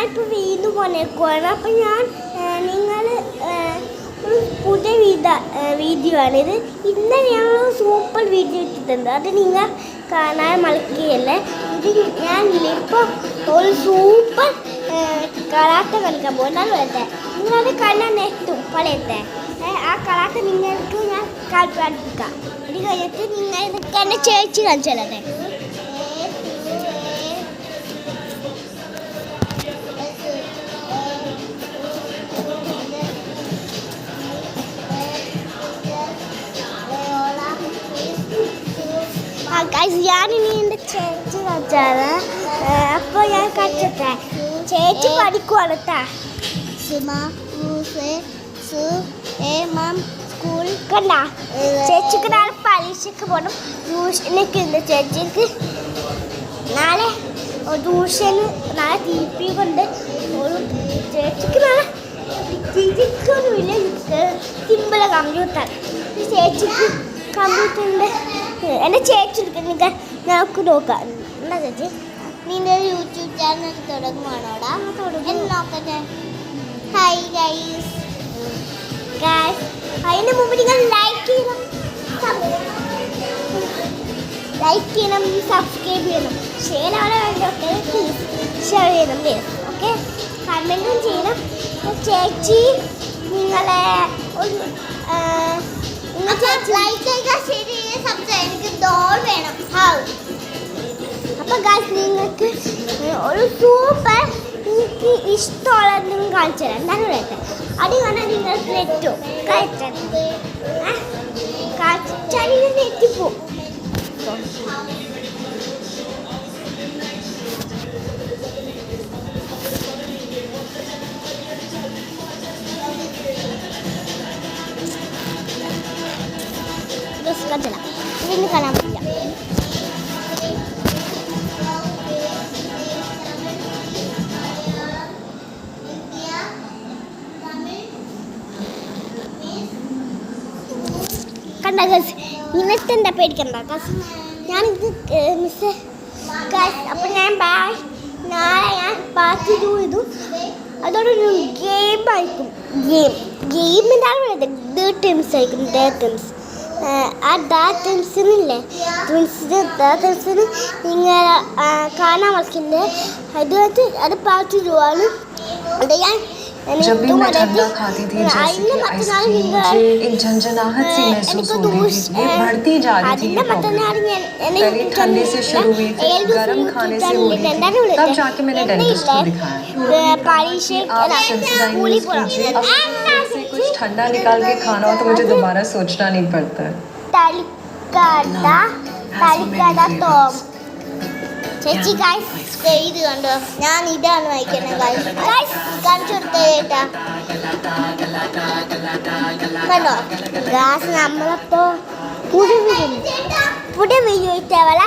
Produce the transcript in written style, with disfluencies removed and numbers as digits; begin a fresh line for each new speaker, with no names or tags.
ഞാനിപ്പോൾ വീണ്ടും പോന്നേക്കുവാണ്. അപ്പം നിങ്ങൾ ഒരു പുതിയ വീഡിയോ ആണിത്. ഇന്ന് ഞങ്ങൾ സൂപ്പർ വീഡിയോ ഇട്ടിട്ടുണ്ട്. അത് നിങ്ങൾ കാണാൻ മറക്കുകയല്ലേ. ഇത് ഞാനിപ്പോൾ ഒരു സൂപ്പർ കരാട്ട കളിക്കാൻ പോകുന്നതാണ് പറയട്ടെ. നിങ്ങളത് കാണാൻ എത്തും പറയട്ടെ. ആ കരാട്ട നിങ്ങൾക്ക് ഞാൻ പഠിപ്പിക്കാം. ഇത് കഴിഞ്ഞിട്ട് നിങ്ങൾ ഇതൊക്കെ എൻ്റെ ചേച്ചി കാണിച്ചു തരട്ടെ. ഞാനിനി എൻ്റെ ചേച്ചി കളിച്ചാണ്. അപ്പോൾ ഞാൻ കളിച്ചട്ടെ. ചേച്ചി പഠിക്കുവാണ് കേട്ടാ. സ്കൂൾ കണ്ട ചേച്ചിക്ക് നാളെ പരീക്ഷയ്ക്ക് പോകണം. ട്യൂഷനൊക്കെ ഉണ്ട് ചേച്ചിക്ക്. നാളെ ട്യൂഷന് നാളെ TP കൊണ്ട് ഒരു ചേച്ചിക്ക് നാളെ ഫിസിക്സൊന്നുമില്ല. Simple computer. ചേച്ചിക്ക് കമ്പ്യൂട്ടറിൻ്റെ എൻ്റെ ചേച്ചി എടുക്കുന്ന നമുക്ക് നോക്കാം. എന്താ ചേച്ചി നിൻ്റെ യൂട്യൂബ് ചാനൽ തുടങ്ങുവാണോടാ? നോക്കട്ടെ. Hi guys. അതിന് മുമ്പ് നിങ്ങൾ ലൈക്ക് ചെയ്യണം, സബ്സ്ക്രൈബ് ചെയ്യണം, ഷെയർ അവിടെ വേണ്ടൊക്കെ ഷെയർ ചെയ്യണം പ്ലീസ്. ഓക്കെ, കമൻറ്റും ചെയ്യണം. ചേച്ചി നിങ്ങളെ അപ്പോൾ ഗൈസ് നിങ്ങൾക്ക് ഒരു സൂപ്പർ എനിക്ക് ഇഷ്ടമുള്ള എന്തെങ്കിലും കാണിച്ചു തരാം. എന്താണ് പറയട്ടെ. അത് കാണാൻ നിങ്ങൾക്ക് നെറ്റും കാഴ്ചാൽ നെറ്റിപ്പോ. ഇതിന് കാണാൻ പറ്റില്ല. കണ്ട ഗസ് ഇന്നത്തെ എന്താ പേടിക്കണ്ട ഗസ്. ഞാനിത് മിസ് ഗസ്. അപ്പം ഞാൻ നാളെ ഞാൻ പാർട്ട് 2 ചെയ്തു. അതോടൊരു ഗെയിം ആയിരിക്കും. ഗെയിമിൻ്റെ ആൾ ടീംസ് ആയിരിക്കും. ടീംസ് ആ ടീംസിനില്ലേ ടീംസിന് നിങ്ങൾ കാണാൻ വയ്ക്കുന്നത്. അത് പാർട്ട് 2 ആണ്. അത് ഞാൻ
जब भी मैं ठंडा खाती थी जैसे कि आइसक्रीम, मुझे एक झंझनाहट सी महसूस हो रही थी. ये बढ़ती जा रही थी. ये प्रॉब्लम पहले ठंडे से शुरू हुई, फिर गर्म खाने से हो रही थी. तब जाके मैंने डेंटिस्ट को दिखाया. आप सब्सिडाइज कीजिए. अब से कुछ ठंडा निकाल के खाना हो तो मुझे दोबारा सोचना नहीं पड़ता है.
ചേച്ചി ഗൈസ് ഇത് കണ്ടോ. ഞാൻ ഇതാണ് വായിക്കുന്നത് ഗൈസ്. കാണിച്ചു കൊടുത്തേട്ടാ. കണ്ടോ ഗാസ്. നമ്മളപ്പോ പുതിയ വീഡിയോ ഇട്ടവള.